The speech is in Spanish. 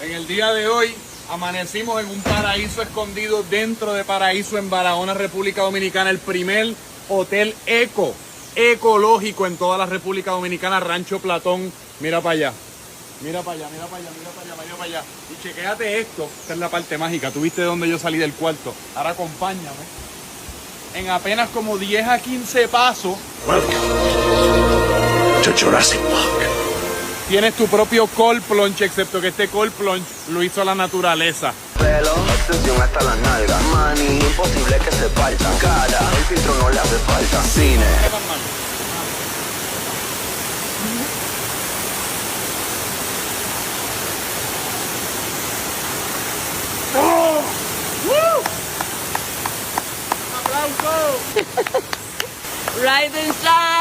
En el día de hoy amanecimos en un paraíso escondido dentro de Paraíso en Barahona, República Dominicana, el primer hotel ecológico en toda la República Dominicana, Rancho Platón. Mira para allá. Mira para allá, mira para allá, mira para allá, mira para allá. Y chequéate esto, esta es la parte mágica. ¿Tú viste de dónde yo salí del cuarto? Ahora acompáñame. En apenas como 10 a 15 pasos, To Jurassic Park. tienes tu propio cold plunge, excepto que este cold plunge lo hizo la naturaleza. Pelo, extensión hasta las nalgas. Money, imposible que se parta. Cara, el filtro no le hace falta. Cine. ¡Oh! ¡Woo! ¡Aplauso! Rise and shine.